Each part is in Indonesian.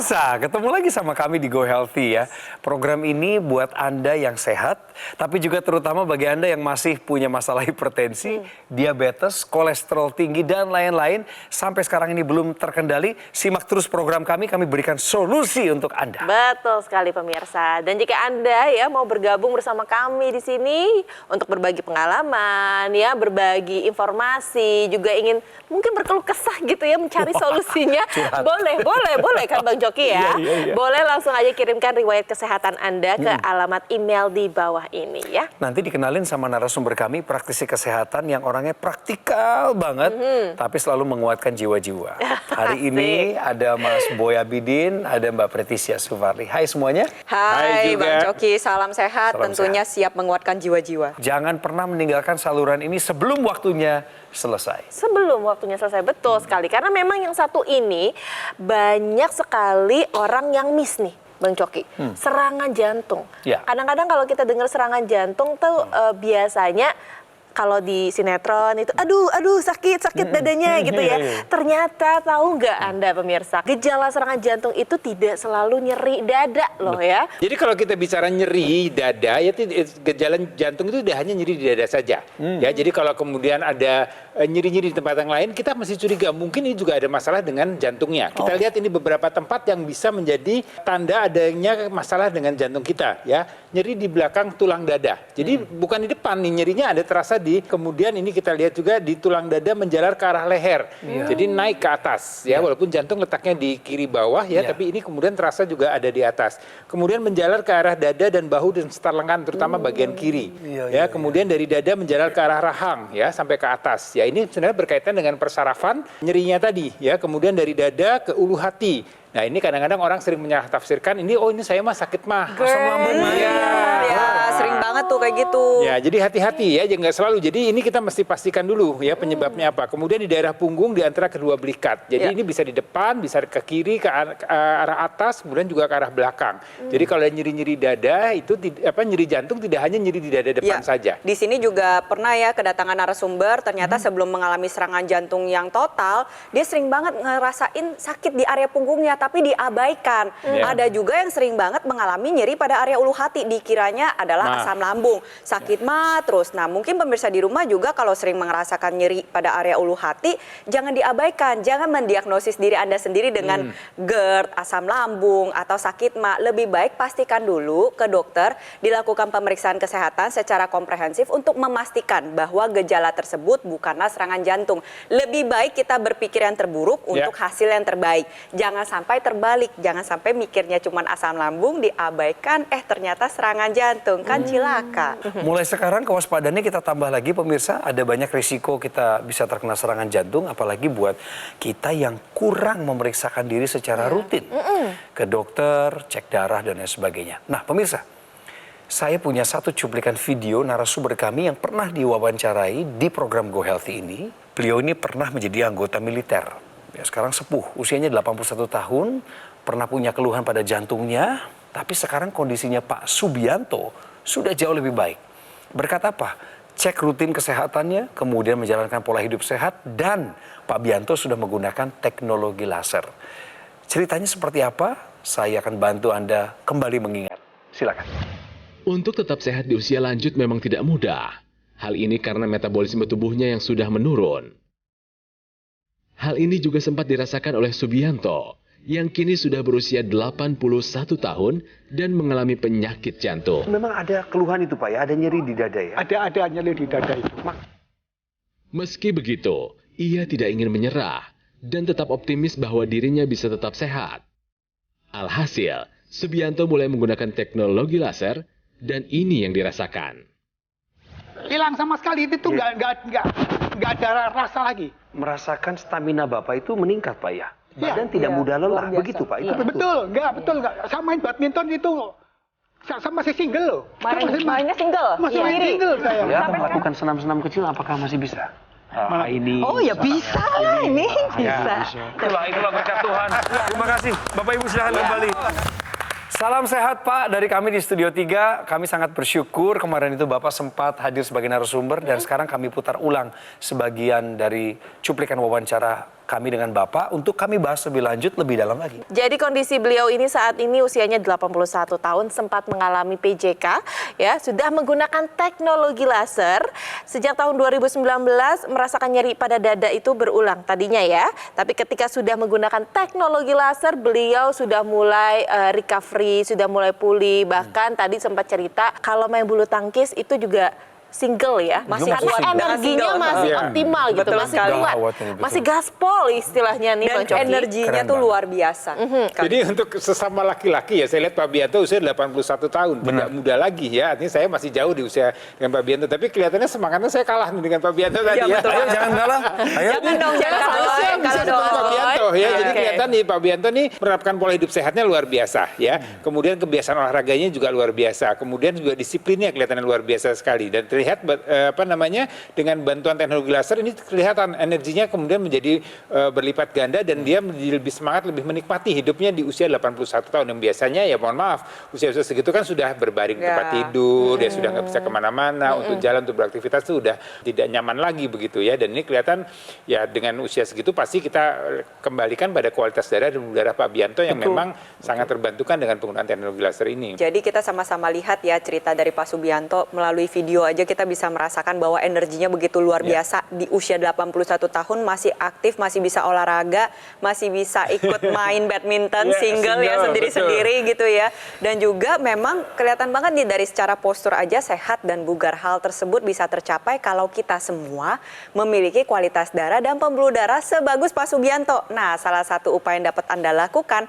Pemirsa, ketemu lagi sama kami di Go Healthy ya. Program ini buat Anda yang sehat, tapi juga terutama bagi Anda yang masih punya masalah hipertensi, diabetes, kolesterol tinggi, dan lain-lain. Sampai sekarang ini belum terkendali, simak terus program kami berikan solusi untuk Anda. Betul sekali pemirsa. Dan jika Anda ya mau bergabung bersama kami di sini untuk berbagi pengalaman, ya berbagi informasi, juga ingin mungkin berkeluh kesah gitu ya, mencari solusinya, boleh kan Bang Joki ya. Iya. Boleh langsung aja kirimkan riwayat kesehatan Anda ke alamat email di bawah ini ya. Nanti dikenalin sama narasumber kami, praktisi kesehatan yang orangnya praktikal banget, tapi selalu menguatkan jiwa-jiwa. Hari ini ada Mas Boy Abidin, ada Mbak Pretisia Sufarli. Hai semuanya. Hai juga. Bang Joki, salam sehat, Salam tentunya siap menguatkan jiwa-jiwa. Jangan pernah meninggalkan saluran ini sebelum waktunya selesai. Sebelum waktunya selesai, betul sekali. Karena memang yang satu ini banyak sekali orang yang miss nih, Bang Coki. Serangan jantung. Ya. Kadang-kadang kalau kita dengar serangan jantung tuh biasanya kalau di sinetron itu aduh sakit dadanya gitu ya. Ternyata tahu nggak Anda pemirsa, gejala serangan jantung itu tidak selalu nyeri dada loh ya. Jadi kalau kita bicara nyeri dada, ya gejala jantung itu tidak hanya nyeri di dada saja. Ya, jadi kalau kemudian ada nyeri-nyeri di tempat yang lain, kita mesti curiga mungkin ini juga ada masalah dengan jantungnya. Kita lihat ini beberapa tempat yang bisa menjadi tanda adanya masalah dengan jantung kita. Ya, nyeri di belakang tulang dada. Jadi bukan di depan nih nyerinya, ada terasa kemudian ini kita lihat juga di tulang dada menjalar ke arah leher. Jadi naik ke atas ya, walaupun jantung letaknya di kiri bawah ya, tapi ini kemudian terasa juga ada di atas. Kemudian menjalar ke arah dada dan bahu dan sekitar lengan, terutama bagian kiri. Kemudian dari dada menjalar ke arah rahang ya sampai ke atas. Ya, ini sebenarnya berkaitan dengan persarafan nyerinya tadi ya. Kemudian dari dada ke ulu hati. Nah, ini kadang-kadang orang sering menyalah tafsirkan ini saya mah sakit mah asam lambung Ya, sering banget tuh kayak gitu. Ya, jadi hati-hati ya, jangan selalu. Jadi ini kita mesti pastikan dulu ya penyebabnya apa. Kemudian di daerah punggung di antara kedua belikat. Jadi ini bisa di depan, bisa ke kiri, ke arah atas, kemudian juga ke arah belakang. Jadi kalau ada nyeri-nyeri dada itu nyeri jantung tidak hanya nyeri di dada depan saja. Di sini juga pernah ya kedatangan narasumber, ternyata sebelum mengalami serangan jantung yang total, dia sering banget ngerasain sakit di area punggungnya tapi diabaikan. Ada juga yang sering banget mengalami nyeri pada area ulu hati, dikiranya adalah asam lambung, sakit mah terus. Nah, mungkin pemirsa di rumah juga kalau sering merasakan nyeri pada area ulu hati, jangan diabaikan, jangan mendiagnosis diri Anda sendiri dengan GERD, asam lambung atau sakit mah. Lebih baik pastikan dulu ke dokter, dilakukan pemeriksaan kesehatan secara komprehensif untuk memastikan bahwa gejala tersebut bukanlah serangan jantung. Lebih baik kita berpikir yang terburuk untuk hasil yang terbaik. Jangan sampai terbalik, jangan sampai mikirnya cuma asam lambung diabaikan, ternyata serangan jantung, kan cilaka. Mulai sekarang kewaspadaannya kita tambah lagi pemirsa, ada banyak risiko kita bisa terkena serangan jantung, apalagi buat kita yang kurang memeriksakan diri secara rutin. Ke dokter, cek darah dan lain sebagainya. Nah pemirsa, saya punya satu cuplikan video narasumber kami yang pernah diwawancarai di program Go Healthy ini. Beliau ini pernah menjadi anggota militer. Ya, sekarang sepuh, usianya 81 tahun, pernah punya keluhan pada jantungnya, tapi sekarang kondisinya Pak Subianto sudah jauh lebih baik. Berkat apa? Cek rutin kesehatannya, kemudian menjalankan pola hidup sehat, dan Pak Bianto sudah menggunakan teknologi laser. Ceritanya seperti apa? Saya akan bantu Anda kembali mengingat. Silakan. Untuk tetap sehat di usia lanjut memang tidak mudah. Hal ini karena metabolisme tubuhnya yang sudah menurun. Hal ini juga sempat dirasakan oleh Subianto, yang kini sudah berusia 81 tahun dan mengalami penyakit jantung. Memang ada keluhan itu Pak ya, ada nyeri di dada ya? Ada nyeri di dada itu. Meski begitu, ia tidak ingin menyerah dan tetap optimis bahwa dirinya bisa tetap sehat. Alhasil, Subianto mulai menggunakan teknologi laser dan ini yang dirasakan. Hilang sama sekali, itu nggak ada rasa lagi. Merasakan stamina Bapak itu meningkat Pak ya? Badan tidak mudah lelah, begitu Pak? Itu Betul. Sama main badminton itu, sama masih single loh. Mainnya single? Masih main single saya. Ya, melakukan senam-senam kecil apakah masih bisa? Ini. Oh ya bisa lah ini, bisa. Itulah berkat Tuhan. Terima kasih. Bapak Ibu silahkan kembali. Salam sehat Pak dari kami di Studio 3. Kami sangat bersyukur kemarin itu Bapak sempat hadir sebagai narasumber dan sekarang kami putar ulang sebagian dari cuplikan wawancara kami dengan Bapak untuk kami bahas lebih lanjut, lebih dalam lagi. Jadi kondisi beliau ini saat ini usianya 81 tahun, sempat mengalami PJK, ya, sudah menggunakan teknologi laser. Sejak tahun 2019 merasakan nyeri pada dada itu berulang tadinya ya. Tapi ketika sudah menggunakan teknologi laser, beliau sudah mulai recovery, sudah mulai pulih. Bahkan tadi sempat cerita kalau main bulu tangkis itu juga single ya, Masih karena single. energinya masih Iya. optimal gitu, Betul masih sekali. kuat, Gawat ini, betul. masih gaspol istilahnya nih Dan Bang Coki. energinya Keren tuh banget. luar biasa. Jadi untuk sesama laki-laki ya, saya lihat Pak Bianto usia 81 tahun, tidak muda lagi ya. Artinya saya masih jauh di usia dengan Pak Bianto, tapi kelihatannya semangatnya saya kalah nih dengan Pak Bianto tadi ya. betul. Ayo jangan kalah. Ayo. Jangan dong, jangan Jangan kalah. saya Kalah Bisa dong. seperti Pak Bianto ya. Jadi Oke. kelihatan nih Pak Bianto nih menerapkan pola hidup sehatnya luar biasa ya. Kemudian kebiasaan olahraganya juga luar biasa. Kemudian juga disiplinnya kelihatannya luar biasa sekali. Dan terlihat dengan bantuan teknologi laser ini kelihatan energinya kemudian menjadi berlipat ganda dan dia menjadi lebih semangat, lebih menikmati hidupnya di usia 81 tahun. Yang biasanya ya mohon maaf, usia-usia segitu kan sudah berbaring di tempat tidur, dia sudah nggak bisa kemana-mana, untuk jalan, untuk beraktivitas itu sudah tidak nyaman lagi begitu ya. Dan ini kelihatan ya dengan usia segitu pasti kita kembalikan pada kualitas darah dan udara Pak Bianto yang memang sangat terbantukan dengan penggunaan teknologi laser ini. Jadi kita sama-sama lihat ya cerita dari Pak Subianto, melalui video aja kita bisa merasakan bahwa energinya begitu luar biasa. Di usia 81 tahun masih aktif, masih bisa olahraga, masih bisa ikut main badminton Ya, single ya single, sendiri-sendiri gitu ya. Dan juga memang kelihatan banget nih dari secara postur aja sehat dan bugar. Hal tersebut bisa tercapai kalau kita semua memiliki kualitas darah dan pembuluh darah sebagus Pak Subianto. Nah, salah satu upaya yang dapat Anda lakukan,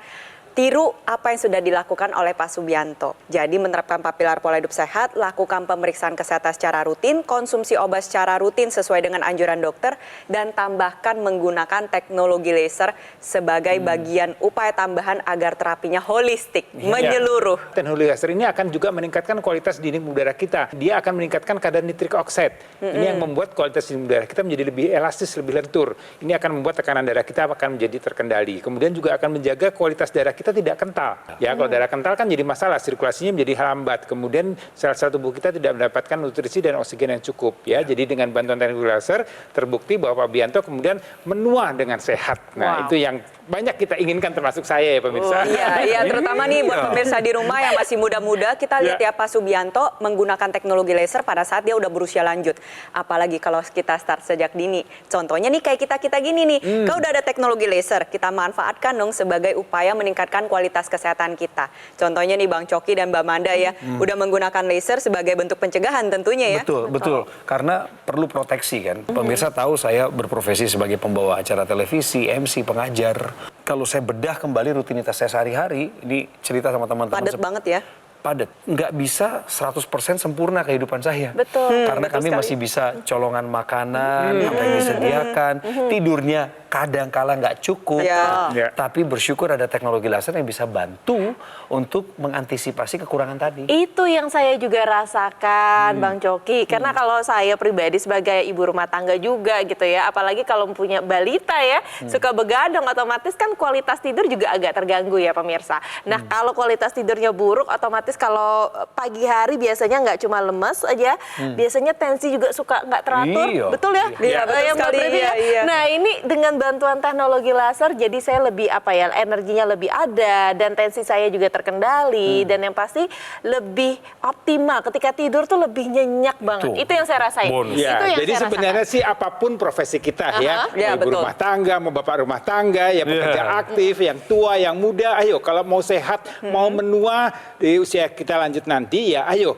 tiru apa yang sudah dilakukan oleh Pak Subianto. Jadi menerapkan 4 pilar pola hidup sehat, lakukan pemeriksaan kesehatan secara rutin, konsumsi obat secara rutin sesuai dengan anjuran dokter, dan tambahkan menggunakan teknologi laser sebagai bagian upaya tambahan agar terapinya holistik, menyeluruh. Teknologi laser ini akan juga meningkatkan kualitas dinding udara kita. Dia akan meningkatkan kadar nitrik oxide. Ini yang membuat kualitas dinding udara kita menjadi lebih elastis, lebih lentur. Ini akan membuat tekanan darah kita akan menjadi terkendali. Kemudian juga akan menjaga kualitas darah kita tidak kental. Ya, kalau darah kental kan jadi masalah, sirkulasinya menjadi lambat. Kemudian sel-sel tubuh kita tidak mendapatkan nutrisi dan oksigen yang cukup. Ya, jadi dengan bantuan teknologi laser terbukti bahwa Pak Bianto kemudian menua dengan sehat. Nah, itu yang banyak kita inginkan termasuk saya ya pemirsa. Iya, terutama nih buat pemirsa di rumah yang masih muda-muda, kita lihat ya Pak Subianto menggunakan teknologi laser pada saat dia udah berusia lanjut. Apalagi kalau kita start sejak dini. Contohnya nih kayak kita gini nih, kalau udah ada teknologi laser, kita manfaatkan dong sebagai upaya meningkatkan kualitas kesehatan kita. Contohnya nih Bang Coki dan Mbak Manda ya, udah menggunakan laser sebagai bentuk pencegahan tentunya ya. Betul. Karena perlu proteksi kan. Pemirsa tahu saya berprofesi sebagai pembawa acara televisi, MC, pengajar. Kalau saya bedah kembali rutinitas saya sehari-hari, ini cerita sama teman-teman. Padat banget ya. Padat. Nggak bisa 100% sempurna kehidupan saya. Betul. Karena betul kami sekali. masih bisa colongan makanan, apa yang disediakan, tidurnya kadang-kala nggak cukup. Ya. Tapi bersyukur ada teknologi laser yang bisa bantu untuk mengantisipasi kekurangan tadi. Itu yang saya juga rasakan, Bang Coki. Karena kalau saya pribadi sebagai ibu rumah tangga juga gitu ya, apalagi kalau punya balita ya, suka begadang, otomatis kan kualitas tidur juga agak terganggu ya pemirsa. Nah, kalau kualitas tidurnya buruk, otomatis kalau pagi hari biasanya nggak cuma lemes aja, biasanya tensi juga suka nggak teratur. Iya. Betul ya? Iya, betul Mbak sekali. Priti ya? Iya. Nah, ini dengan bantuan teknologi laser, jadi saya lebih energinya lebih ada, dan tensi saya juga terkendali, dan yang pasti lebih optimal. Ketika tidur tuh lebih nyenyak banget. Betul. Itu yang saya rasain. Bonus. Itu Ya, yang jadi saya sebenarnya rasakan. sih apapun profesi kita ya, Ya, mau ibu betul. rumah tangga, mau bapak rumah tangga, ya pekerja aktif, yang tua, yang muda, ayo kalau mau sehat, mau menua di usia kita lanjut nanti, ya ayo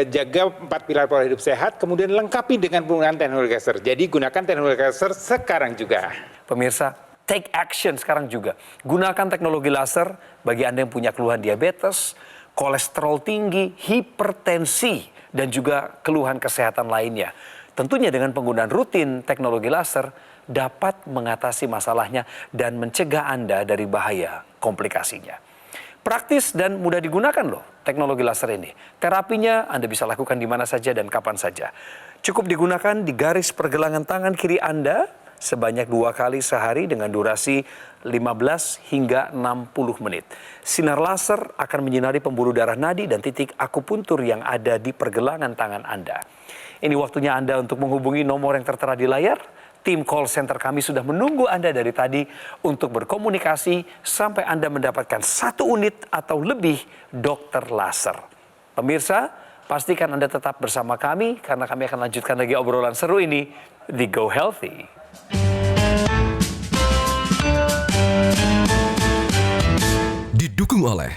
jaga 4 pilar pola hidup sehat, kemudian lengkapi dengan penggunaan teknologi laser. Jadi gunakan teknologi laser sekarang juga. Pemirsa, take action sekarang juga. Gunakan teknologi laser bagi Anda yang punya keluhan diabetes, kolesterol tinggi, hipertensi, dan juga keluhan kesehatan lainnya. Tentunya dengan penggunaan rutin teknologi laser dapat mengatasi masalahnya dan mencegah Anda dari bahaya komplikasinya. Praktis dan mudah digunakan loh teknologi laser ini. Terapinya Anda bisa lakukan di mana saja dan kapan saja. Cukup digunakan di garis pergelangan tangan kiri Anda sebanyak 2 kali sehari dengan durasi 15 hingga 60 menit. Sinar laser akan menyinari pembuluh darah nadi dan titik akupuntur yang ada di pergelangan tangan Anda. Ini waktunya Anda untuk menghubungi nomor yang tertera di layar Tim call center kami sudah menunggu Anda dari tadi untuk berkomunikasi sampai Anda mendapatkan 1 unit atau lebih dokter laser. Pemirsa, pastikan Anda tetap bersama kami karena kami akan lanjutkan lagi obrolan seru ini di Go Healthy. Didukung oleh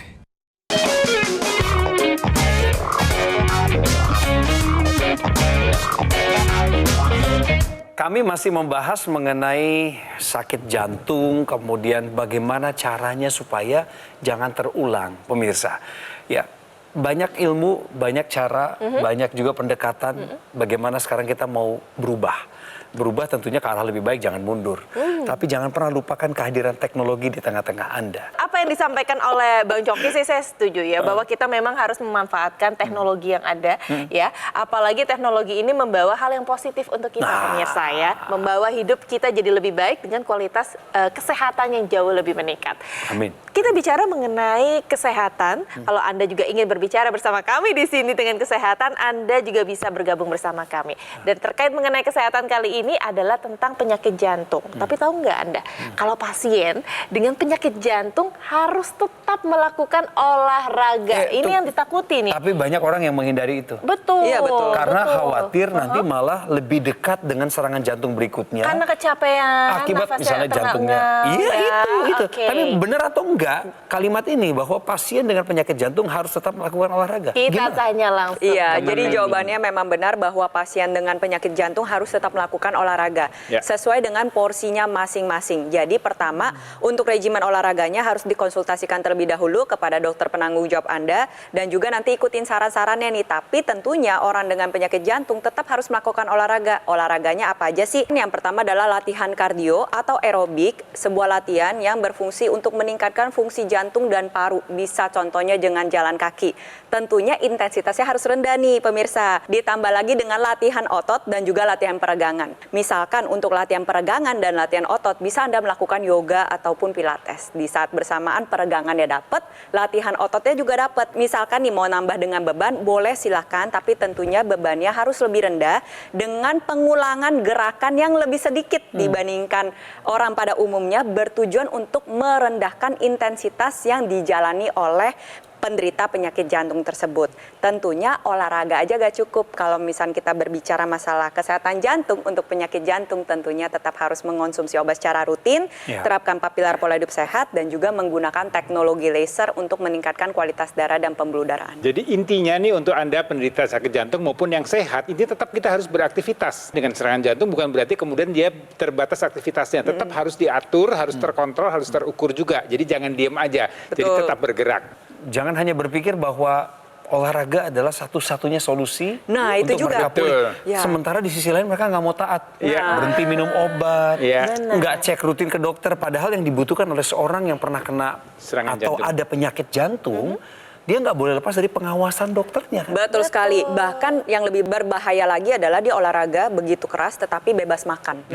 Kami masih membahas mengenai sakit jantung, kemudian bagaimana caranya supaya jangan terulang, pemirsa. Ya, banyak ilmu, banyak cara, banyak juga pendekatan bagaimana sekarang kita mau berubah. Berubah tentunya ke arah lebih baik, jangan mundur. Tapi jangan pernah lupakan kehadiran teknologi di tengah-tengah Anda. Apa yang disampaikan oleh Bang Coki sih saya setuju ya, bahwa kita memang harus memanfaatkan teknologi yang ada ya. Apalagi teknologi ini membawa hal yang positif untuk kita pemirsa ya, membawa hidup kita jadi lebih baik dengan kualitas kesehatan yang jauh lebih meningkat. Amin. Kita bicara mengenai kesehatan. Kalau Anda juga ingin berbicara bersama kami di sini dengan kesehatan, Anda juga bisa bergabung bersama kami. Dan terkait mengenai kesehatan kali ini adalah tentang penyakit jantung. Tapi tahu nggak Anda, kalau pasien dengan penyakit jantung harus tetap melakukan olahraga. Ini yang ditakuti nih. Tapi banyak orang yang menghindari itu. Betul. Iya, betul. Karena betul. khawatir nanti malah lebih dekat dengan serangan jantung berikutnya. Karena kecapean, Akibat nafasnya misalnya jantungnya. terengah-engah, Iya ya. itu. Oke. Tapi benar atau enggak kalimat ini bahwa pasien dengan penyakit jantung harus tetap melakukan olahraga? Kita Gimana? tanya langsung. Iya, Teman jadi Randy. jawabannya memang benar bahwa pasien dengan penyakit jantung harus tetap melakukan olahraga Ya. sesuai dengan porsinya masing-masing. Jadi pertama, untuk regimen olahraganya harus dikonsultasikan terlebih dahulu kepada dokter penanggung jawab Anda dan juga nanti ikutin saran-sarannya nih. Tapi tentunya orang dengan penyakit jantung tetap harus melakukan olahraga. Olahraganya apa aja sih? Yang pertama adalah latihan kardio atau aerobik, sebuah latihan yang berfungsi untuk meningkatkan fungsi jantung dan paru. Bisa contohnya dengan jalan kaki. Tentunya intensitasnya harus rendah nih pemirsa. Ditambah lagi dengan latihan otot dan juga latihan peregangan. Misalkan untuk latihan peregangan dan latihan otot bisa Anda melakukan yoga ataupun pilates. Di saat bersamaan peregangannya dapat, latihan ototnya juga dapat. Misalkan nih mau nambah dengan beban, boleh silakan, tapi tentunya bebannya harus lebih rendah dengan pengulangan gerakan yang lebih sedikit dibandingkan orang pada umumnya, bertujuan untuk merendahkan intensitas yang dijalani oleh penderita penyakit jantung tersebut. Tentunya olahraga aja gak cukup. Kalau misalnya kita berbicara masalah kesehatan jantung, untuk penyakit jantung tentunya tetap harus mengonsumsi obat secara rutin, terapkan pilar pola hidup sehat, dan juga menggunakan teknologi laser untuk meningkatkan kualitas darah dan pembuluh darah. Jadi intinya nih untuk Anda penderita sakit jantung maupun yang sehat, ini tetap kita harus beraktivitas. Dengan serangan jantung bukan berarti kemudian dia terbatas aktivitasnya. Tetap harus diatur, harus terkontrol, harus terukur juga. Jadi jangan diem aja. Jadi Betul. tetap bergerak. Jangan hanya berpikir bahwa olahraga adalah satu-satunya solusi Nah, itu untuk juga. mereka pulih. Betul. Ya. Sementara di sisi lain mereka nggak mau taat. Iya. Berhenti minum obat, Iya. nggak cek rutin ke dokter. Padahal yang dibutuhkan oleh seorang yang pernah kena Serangan atau jantung. ada penyakit jantung, dia nggak boleh lepas dari pengawasan dokternya. Kan? Betul sekali. Bahkan yang lebih berbahaya lagi adalah dia olahraga begitu keras tetapi bebas makan.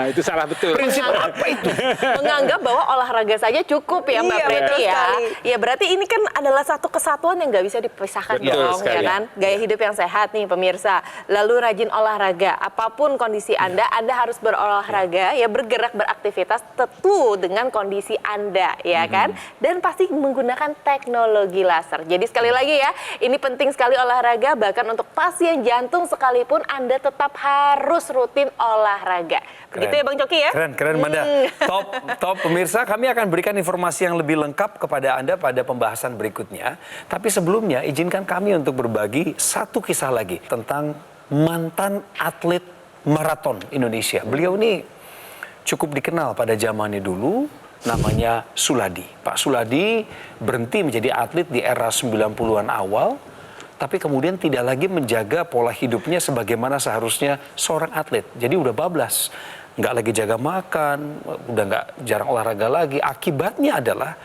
Itu salah betul. Prinsip apa itu? Menganggap bahwa olahraga saja cukup ya Mbak Iya, Preti betul ya. sekali. Ya berarti ini kan adalah satu kesatuan yang nggak bisa dipisahkan Betul dong sekali. ya kan. Gaya hidup yang sehat nih pemirsa. Lalu rajin olahraga. Apapun kondisi Anda harus berolahraga ya, bergerak beraktivitas tentu dengan kondisi Anda ya kan. Dan pasti menggunakan teknologi laser. Jadi sekali lagi ya, ini penting sekali olahraga, bahkan untuk pasien jantung sekalipun Anda tetap harus rutin olahraga. Begitu ya Bang Coki ya? Keren Manda. Top pemirsa, kami akan berikan informasi yang lebih lengkap kepada Anda pada pembahasan berikutnya. Tapi sebelumnya izinkan kami untuk berbagi satu kisah lagi tentang mantan atlet maraton Indonesia. Beliau ini cukup dikenal pada zamannya dulu, namanya Suladi. Pak Suladi berhenti menjadi atlet di era 90-an awal, tapi kemudian tidak lagi menjaga pola hidupnya sebagaimana seharusnya seorang atlet. Jadi udah bablas, nggak lagi jaga makan, udah nggak, jarang olahraga lagi. Akibatnya adalah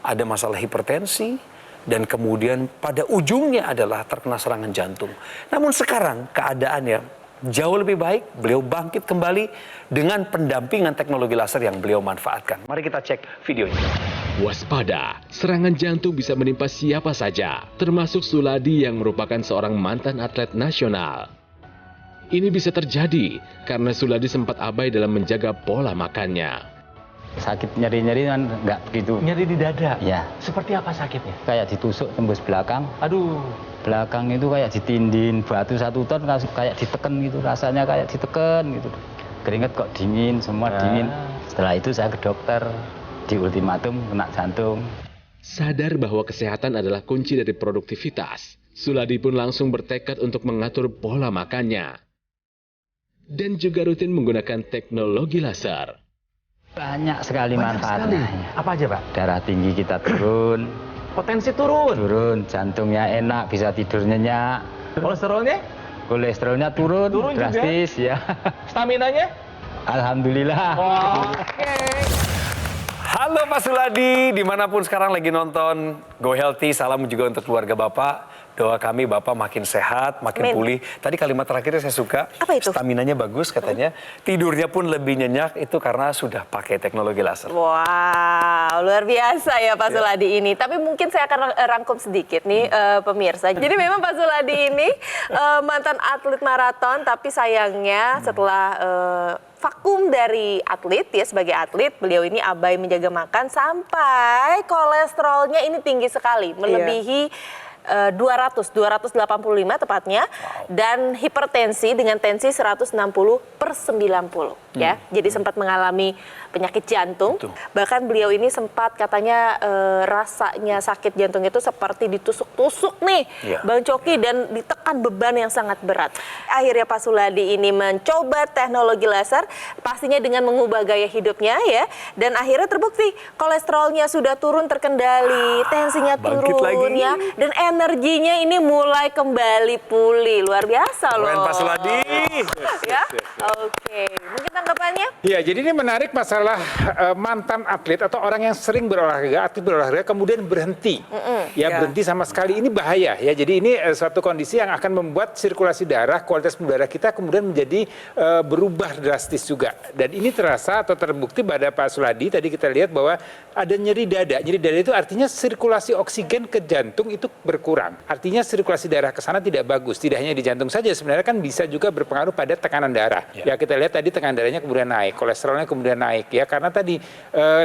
ada masalah hipertensi, dan kemudian pada ujungnya adalah terkena serangan jantung. Namun sekarang keadaannya jauh lebih baik, beliau bangkit kembali dengan pendampingan teknologi laser yang beliau manfaatkan. Mari kita cek videonya. Waspada, serangan jantung bisa menimpa siapa saja, termasuk Suladi yang merupakan seorang mantan atlet nasional. Ini bisa terjadi karena Suladi sempat abai dalam menjaga pola makannya. Sakit nyeri-nyeri kan nggak begitu. Nyeri di dada? Ya. Seperti apa sakitnya? Kayak ditusuk tembus belakang. Aduh. Belakang itu kayak ditindin batu 1 ton kayak diteken gitu. Rasanya kayak diteken gitu. Keringet kok dingin, semua dingin. Setelah itu saya ke dokter. Di ultimatum kena jantung. Sadar bahwa kesehatan adalah kunci dari produktivitas, Suladi pun langsung bertekad untuk mengatur pola makannya. Dan juga rutin menggunakan teknologi laser. Banyak sekali manfaatnya. Apa aja, Pak? Darah tinggi kita turun. Potensi turun. Turun, jantungnya enak, bisa tidur nyenyak. Kolesterolnya? Kolesterolnya turun, Turun juga? drastis ya. Staminanya? Alhamdulillah. Oke. Halo Pak Suladi, dimanapun sekarang lagi nonton Go Healthy, salam juga untuk keluarga Bapak. Doa kami Bapak makin sehat, makin Amin. pulih. Tadi kalimat terakhirnya saya suka. Apa itu? Staminanya bagus katanya. Tidurnya pun lebih nyenyak, itu karena sudah pakai teknologi laser. Wow, luar biasa ya Pak Suladi ini. Tapi mungkin saya akan rangkum sedikit nih pemirsa. Jadi memang Pak Suladi ini mantan atlet maraton, tapi sayangnya setelah vakum dari atlet ya sebagai atlet, beliau ini abai menjaga makan sampai kolesterolnya ini tinggi sekali, melebihi 285 tepatnya, dan hipertensi dengan tensi 160/90 ya. Jadi sempat mengalami penyakit jantung. Betul. Bahkan beliau ini sempat katanya rasanya sakit jantung itu seperti ditusuk-tusuk nih, Iya. Bang Coki, dan ditekan beban yang sangat berat. Akhirnya Pak Suladi ini mencoba teknologi laser, pastinya dengan mengubah gaya hidupnya ya, dan akhirnya terbukti kolesterolnya sudah turun terkendali, tensinya bangkit turun lagi. ya, dan energinya ini mulai kembali pulih. Luar biasa loh. Keren Pak Suladi. Ya, oke. Mungkin tanggapannya? Ya, jadi ini menarik masalah mantan atlet atau orang yang sering berolahraga, aktif berolahraga, kemudian berhenti. Berhenti sama sekali, ini bahaya ya. Jadi ini suatu kondisi yang akan membuat sirkulasi darah, kualitas darah kita kemudian menjadi berubah drastis juga. Dan ini terasa atau terbukti pada Pak Suladi, tadi kita lihat bahwa ada nyeri dada. Nyeri dada itu artinya sirkulasi oksigen ke jantung itu berkurang. Artinya sirkulasi darah ke sana tidak bagus. Tidak hanya di jantung saja, sebenarnya kan bisa juga berpengaruh pada tekanan darah. Ya, kita lihat tadi tekanan darahnya kemudian naik, kolesterolnya kemudian naik ya, karena tadi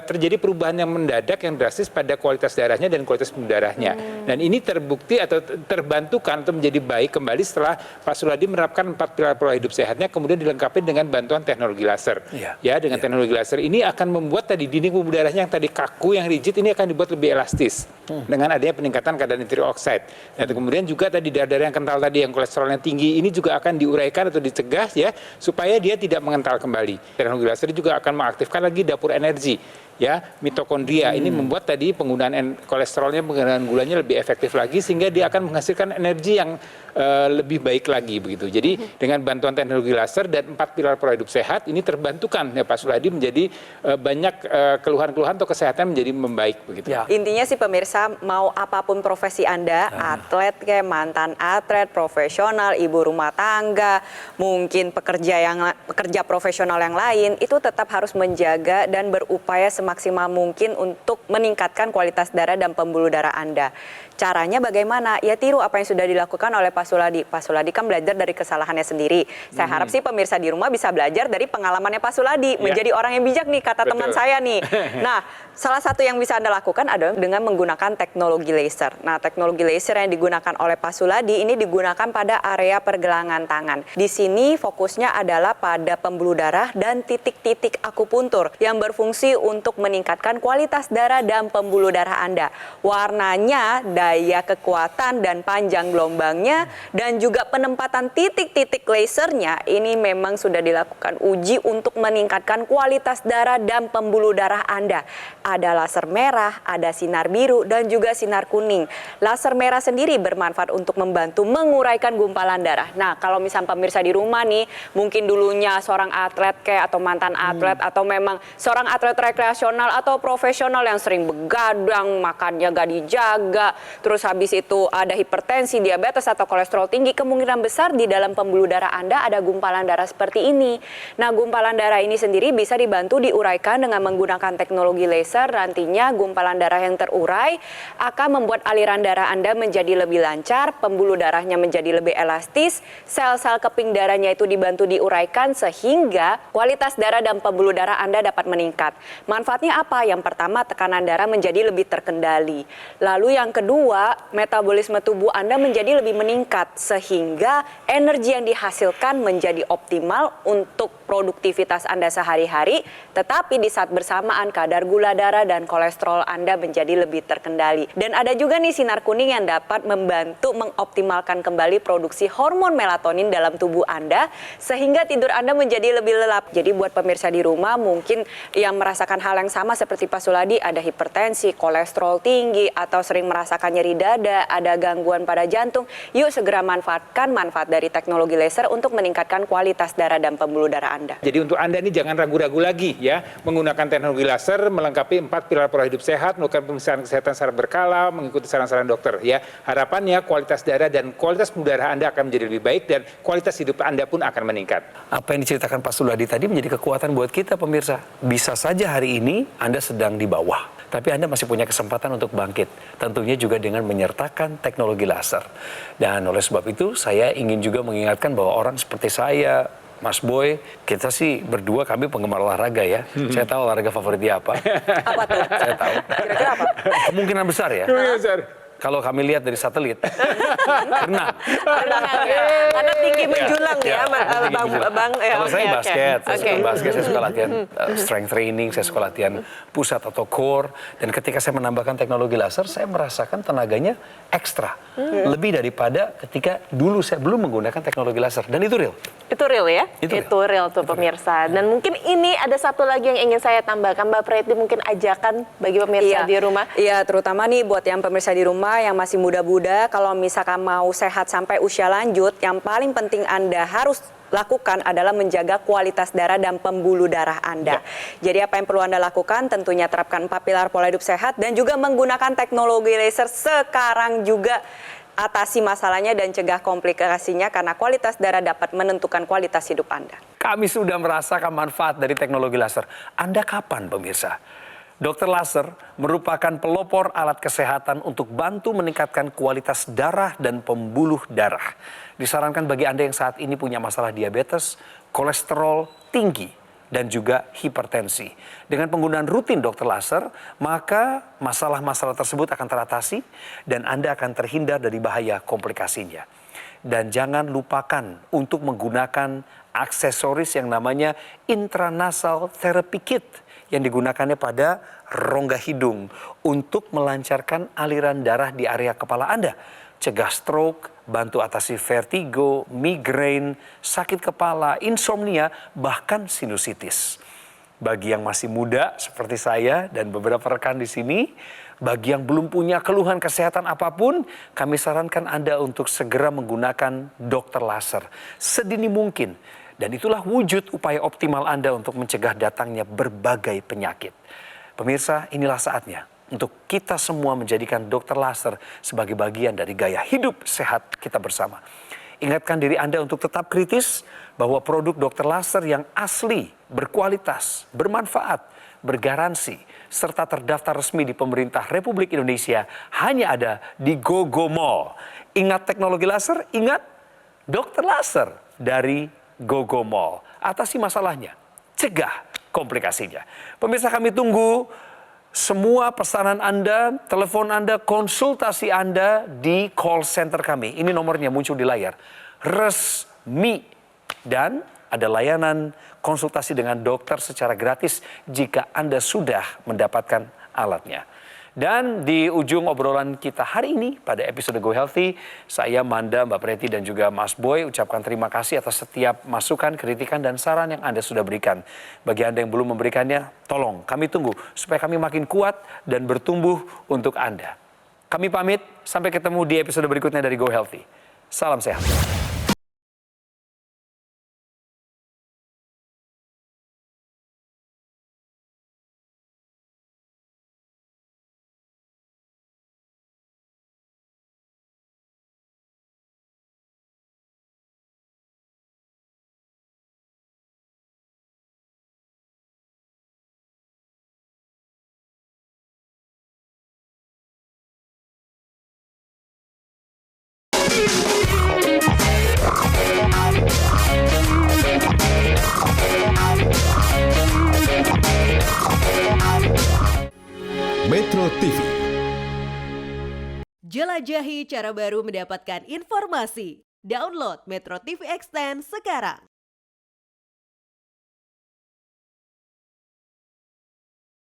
terjadi perubahan yang mendadak yang drastis pada kualitas darahnya dan kualitas darahnya. Dan ini terbukti atau terbantukan atau menjadi baik kembali setelah Pak Suladi menerapkan 4 pilar pola hidup sehatnya, kemudian dilengkapi dengan bantuan teknologi laser. Ya, dengan teknologi laser ini akan membuat tadi dinding pembuluh darahnya yang tadi kaku, yang rigid, ini akan dibuat lebih elastis dengan adanya peningkatan kadar nitric oxide. Dan kemudian juga tadi darah yang kental tadi, yang kolesterolnya tinggi, ini juga akan diuraikan atau dicegah ya, supaya dia tidak mengental kembali. Teknologi laser juga akan mengaktifkan lagi dapur energi ya, mitokondria. Ini membuat tadi penggunaan kolesterolnya, penggunaan gulanya lebih efektif lagi, sehingga dia akan menghasilkan energi yang lebih baik lagi begitu. Jadi dengan bantuan teknologi laser dan 4 pilar pola hidup sehat ini terbantukan ya Pak Suladi menjadi banyak keluhan-keluhan atau kesehatan menjadi membaik begitu. Ya. Intinya sih pemirsa, mau apapun profesi Anda, atlet kayak mantan atlet, profesional, ibu rumah tangga, mungkin pekerja profesional yang lain, itu tetap harus menjaga dan berupaya semaksimal mungkin untuk meningkatkan kualitas darah dan pembuluh darah Anda. Caranya bagaimana? Ya tiru apa yang sudah dilakukan oleh Pak Suladi. Pak Suladi kan belajar dari kesalahannya sendiri. Saya harap sih pemirsa di rumah bisa belajar dari pengalamannya Pak Suladi. Menjadi orang yang bijak nih, kata teman saya nih. Nah, salah satu yang bisa Anda lakukan adalah dengan menggunakan teknologi laser. Nah, teknologi laser yang digunakan oleh Pak Suladi ini digunakan pada area pergelangan tangan. Di sini fokusnya adalah pada pembuluh darah dan titik-titik akupuntur yang berfungsi untuk meningkatkan kualitas darah dan pembuluh darah Anda. Warnanya, daya kekuatan dan panjang gelombangnya, dan juga penempatan titik-titik lasernya ini memang sudah dilakukan uji untuk meningkatkan kualitas darah dan pembuluh darah Anda. Ada laser merah, ada sinar biru, dan juga sinar kuning. Laser merah sendiri bermanfaat untuk membantu menguraikan gumpalan darah. Nah, kalau misalnya pemirsa di rumah nih, mungkin dulunya seorang atlet kayak atau mantan atlet, atau memang seorang atlet rekreasional atau profesional yang sering begadang, makannya gak dijaga, terus habis itu ada hipertensi, diabetes atau kolesterol tinggi, kemungkinan besar di dalam pembuluh darah Anda ada gumpalan darah seperti ini. Nah, gumpalan darah ini sendiri bisa dibantu diuraikan dengan menggunakan teknologi laser. Nantinya gumpalan darah yang terurai akan membuat aliran darah Anda menjadi lebih lancar, pembuluh darahnya menjadi lebih elastis, sel-sel keping darahnya itu dibantu diuraikan sehingga kualitas darah dan pembuluh darah Anda dapat meningkat. Manfaatnya apa? Yang pertama, tekanan darah menjadi lebih terkendali. Lalu yang kedua, metabolisme tubuh Anda menjadi lebih meningkat sehingga energi yang dihasilkan menjadi optimal untuk produktivitas Anda sehari-hari, tetapi di saat bersamaan kadar gula darah dan kolesterol Anda menjadi lebih terkendali. Dan ada juga nih sinar kuning yang dapat membantu mengoptimalkan kembali produksi hormon melatonin dalam tubuh Anda sehingga tidur Anda menjadi lebih lelap. Jadi buat pemirsa di rumah mungkin yang merasakan hal yang sama seperti Pak Suladi, ada hipertensi, kolesterol tinggi, atau sering merasakan nyeri dada, ada gangguan pada jantung, yuk segera manfaatkan manfaat dari teknologi laser untuk meningkatkan kualitas darah dan pembuluh darah Anda. Jadi untuk Anda ini jangan ragu-ragu lagi ya, menggunakan teknologi laser melengkapi 4 pilar pola hidup sehat, melakukan pemeriksaan kesehatan secara berkala, mengikuti saran-saran dokter ya. Harapannya kualitas darah dan kualitas pembuluh darah Anda akan menjadi lebih baik dan kualitas hidup Anda pun akan meningkat. Apa yang diceritakan Pak Suladi tadi menjadi kekuatan buat kita pemirsa. Bisa saja hari ini Anda sedang di bawah, tapi Anda masih punya kesempatan untuk bangkit. Tentunya juga dengan menyertakan teknologi laser. Dan oleh sebab itu saya ingin juga mengingatkan bahwa orang seperti saya, Mas Boy, kita sih berdua kami penggemar olahraga ya. Saya tahu olahraga favoritnya apa. Apa tuh? Saya tahu. Kira-kira apa? Kemungkinan besar ya. Kalau kami lihat dari satelit, renang. Renang ya. Karena tinggi menjulang ya, tinggi Bang. menjulang. Ya, Kalau saya oke, basket, oke. saya suka Oke. basket, saya suka latihan strength training, saya suka latihan pusat atau core. Dan ketika saya menambahkan teknologi laser, saya merasakan tenaganya ekstra. Lebih daripada ketika dulu saya belum menggunakan teknologi laser. Dan itu real. Itu real ya? Itu real tuh pemirsa. Dan mungkin ini ada satu lagi yang ingin saya tambahkan, Mbak Preti, mungkin ajakan bagi pemirsa di rumah. Iya, terutama nih buat yang pemirsa di rumah yang masih muda-muda, kalau misalkan mau sehat sampai usia lanjut, yang paling penting Anda harus lakukan adalah menjaga kualitas darah dan pembuluh darah Anda. Jadi apa yang perlu Anda lakukan? Tentunya terapkan 4 pilar pola hidup sehat dan juga menggunakan teknologi laser sekarang juga. Atasi masalahnya dan cegah komplikasinya karena kualitas darah dapat menentukan kualitas hidup Anda. Kami sudah merasakan manfaat dari teknologi laser. Anda kapan pemirsa? Dokter laser merupakan pelopor alat kesehatan untuk bantu meningkatkan kualitas darah dan pembuluh darah. Disarankan bagi Anda yang saat ini punya masalah diabetes, kolesterol tinggi, dan juga hipertensi. Dengan penggunaan rutin dokter laser, maka masalah-masalah tersebut akan teratasi dan Anda akan terhindar dari bahaya komplikasinya. Dan jangan lupakan untuk menggunakan aksesoris yang namanya intranasal therapy kit yang digunakannya pada rongga hidung untuk melancarkan aliran darah di area kepala Anda. Cegah stroke, bantu atasi vertigo, migrain, sakit kepala, insomnia, bahkan sinusitis. Bagi yang masih muda seperti saya dan beberapa rekan di sini, bagi yang belum punya keluhan kesehatan apapun, kami sarankan Anda untuk segera menggunakan dokter laser sedini mungkin. Dan itulah wujud upaya optimal Anda untuk mencegah datangnya berbagai penyakit. Pemirsa, inilah saatnya untuk kita semua menjadikan dokter laser sebagai bagian dari gaya hidup sehat kita bersama. Ingatkan diri Anda untuk tetap kritis bahwa produk dokter laser yang asli, berkualitas, bermanfaat, bergaransi, serta terdaftar resmi di pemerintah Republik Indonesia hanya ada di GoGo Mall. Ingat teknologi laser, ingat dokter laser dari GoGo Mall. Atasi masalahnya, cegah komplikasinya. Pemirsa, kami tunggu semua pesanan Anda, telepon Anda, konsultasi Anda di call center kami. Ini nomornya muncul di layar. Resmi. Dan ada layanan konsultasi dengan dokter secara gratis jika Anda sudah mendapatkan alatnya. Dan di ujung obrolan kita hari ini pada episode Go Healthy, saya, Manda, Mbak Preti, dan juga Mas Boy ucapkan terima kasih atas setiap masukan, kritikan, dan saran yang Anda sudah berikan. Bagi Anda yang belum memberikannya, tolong kami tunggu supaya kami makin kuat dan bertumbuh untuk Anda. Kami pamit, sampai ketemu di episode berikutnya dari Go Healthy. Salam sehat. Metro TV. Jelajahi cara baru mendapatkan informasi. Download Metro TV Extend sekarang.